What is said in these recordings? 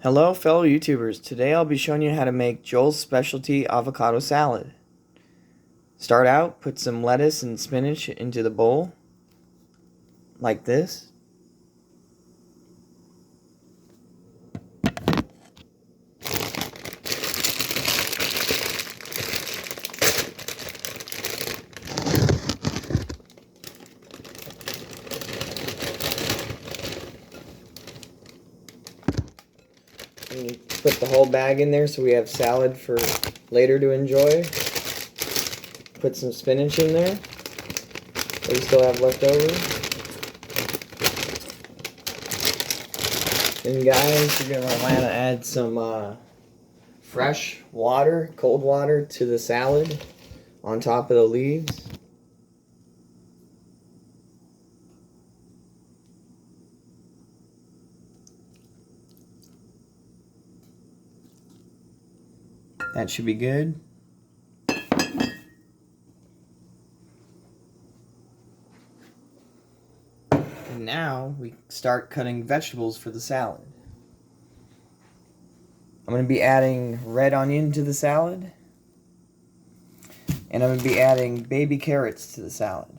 Hello fellow YouTubers, today I'll be showing you how to make Joel's specialty avocado salad. Start out, put some lettuce and spinach into the bowl, like this. And you put the whole bag in there so we have salad for later to enjoy. Put some spinach in there that we still have left over. And guys, you're going to want to add some fresh water, cold water, to the salad on top of the leaves. That should be good. And now we start cutting vegetables for the salad. I'm going to be adding red onion to the salad. And I'm going to be adding baby carrots to the salad.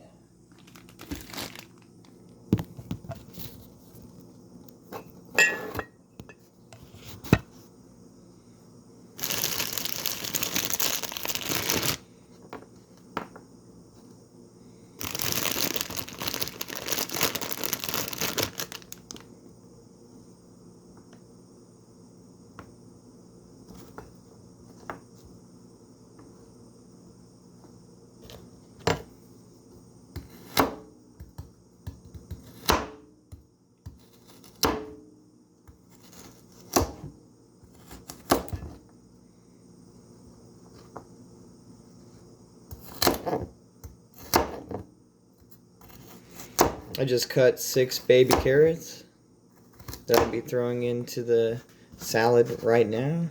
I just cut 6 baby carrots that I'll be throwing into the salad right now.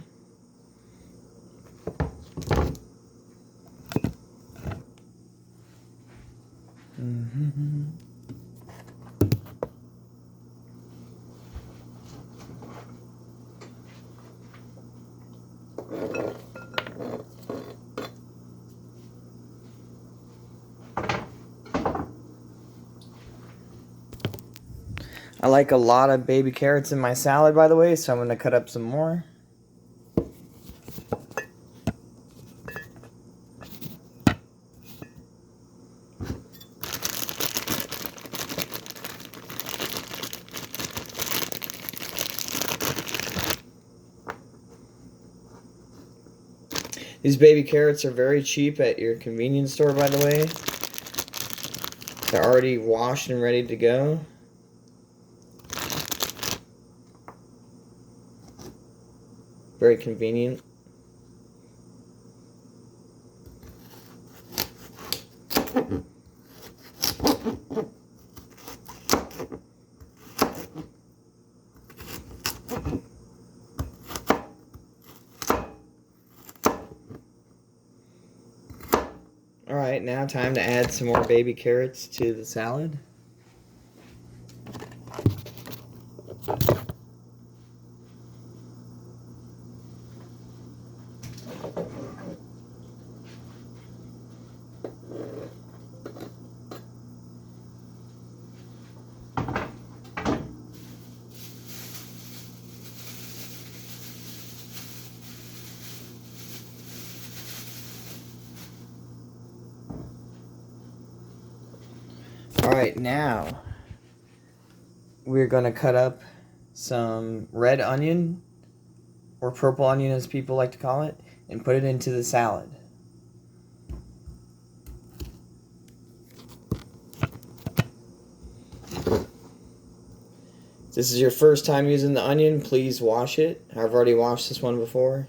I like a lot of baby carrots in my salad, by the way, so I'm going to cut up some more. These baby carrots are very cheap at your convenience store, by the way. They're already washed and ready to go. Very convenient. Alright, now time to add some more baby carrots to the salad. Alright, now we're going to cut up some red onion, or purple onion as people like to call it, and put it into the salad. If this is your first time using the onion, please wash it. I've already washed this one before.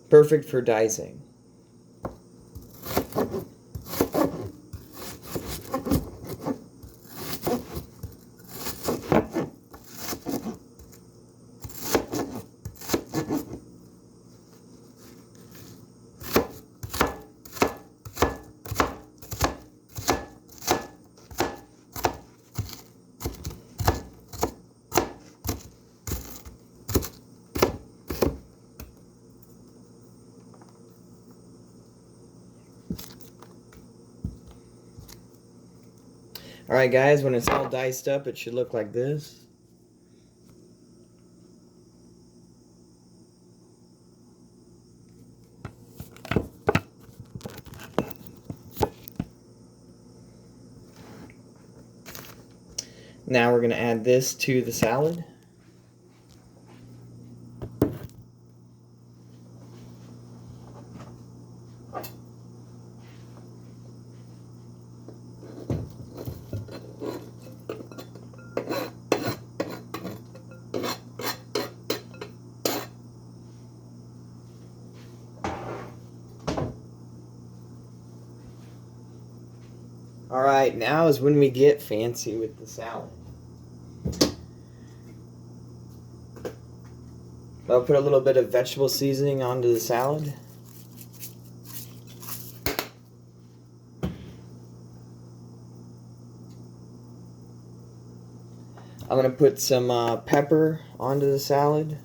Perfect for dicing. Alright guys, when it's all diced up, it should look like this. Now we're going to add this to the salad. Alright, now is when we get fancy with the salad. I'll put a little bit of vegetable seasoning onto the salad. I'm going to put some pepper onto the salad.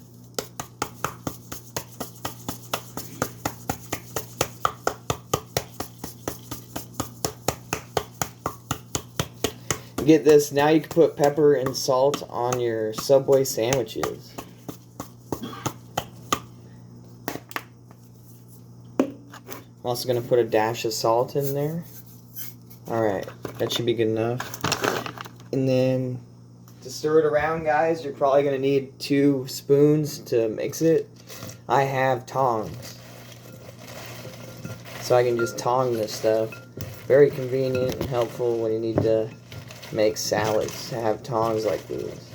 Get this, now you can put pepper and salt on your Subway sandwiches. I'm also going to put a dash of salt in there. Alright, that should be good enough. And then to stir it around, guys, you're probably going to need 2 spoons to mix it. I have tongs, so I can just tong this stuff. Very convenient and helpful when you need to make salads, to have tongs like these.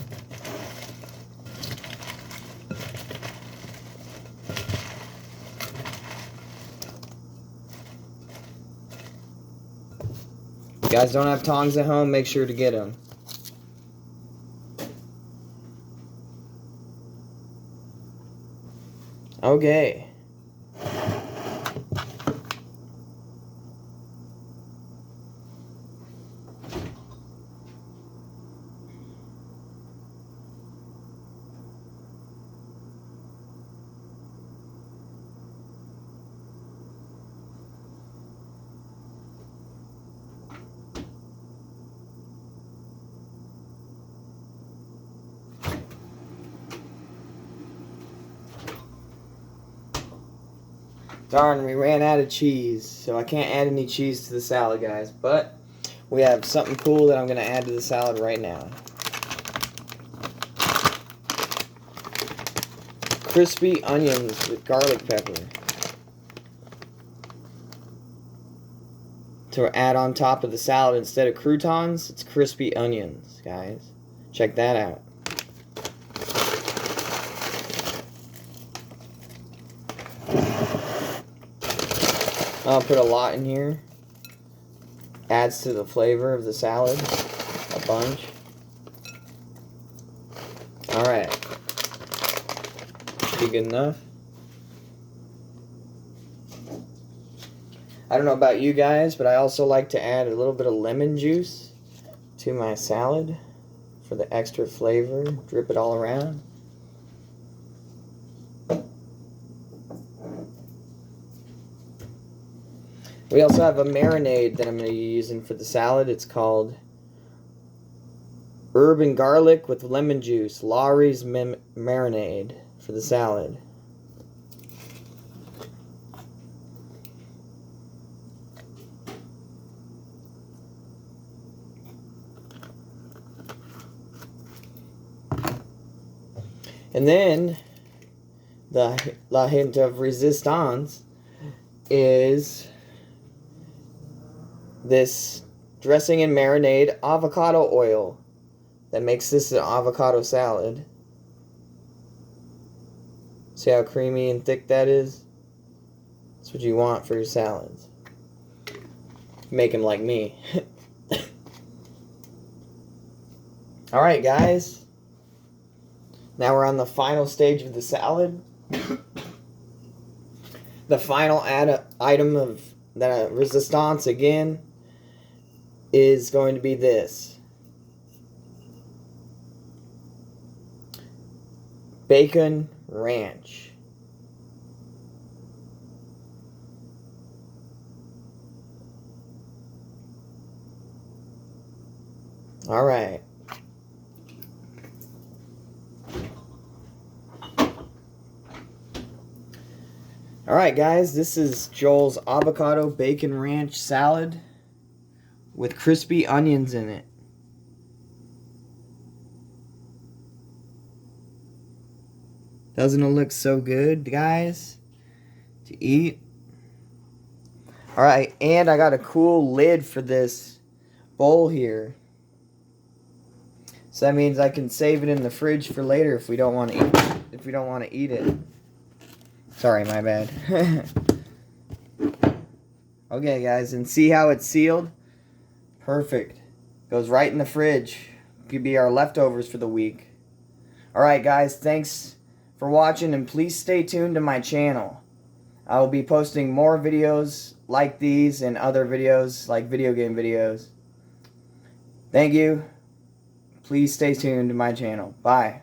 If you guys don't have tongs at home, make sure to get them. Okay. Darn, we ran out of cheese, so I can't add any cheese to the salad, guys. But we have something cool that I'm going to add to the salad right now. Crispy onions with garlic pepper. To add on top of the salad, instead of croutons, it's crispy onions, guys. Check that out. I'll put a lot in here. Adds to the flavor of the salad. A bunch. Alright. Should be good enough. I don't know about you guys, but I also like to add a little bit of lemon juice to my salad for the extra flavor. Drip it all around. We also have a marinade that I'm going to be using for the salad. It's called Herb and Garlic with Lemon Juice. Lawry's Marinade for the salad. And then, the hint of resistance is this dressing and marinade avocado oil that makes this an avocado salad. See how creamy and thick that is? That's what you want for your salads. Make them like me. Alright guys, now we're on the final stage of the salad. The final item of that resistance again is going to be this. Bacon ranch. All right. All right, guys, this is Joel's avocado bacon ranch salad with crispy onions in it. Doesn't it look so good, guys, to eat? All right, and I got a cool lid for this bowl here. So that means I can save it in the fridge for later if we don't want to eat. If we don't want to eat it. Sorry, my bad. Okay, guys, and see how it's sealed? Perfect. Goes right in the fridge. Could be our leftovers for the week. Alright, guys, thanks for watching, and please stay tuned to my channel. I will be posting more videos like these and other videos like video game videos. Thank you. Please stay tuned to my channel. Bye.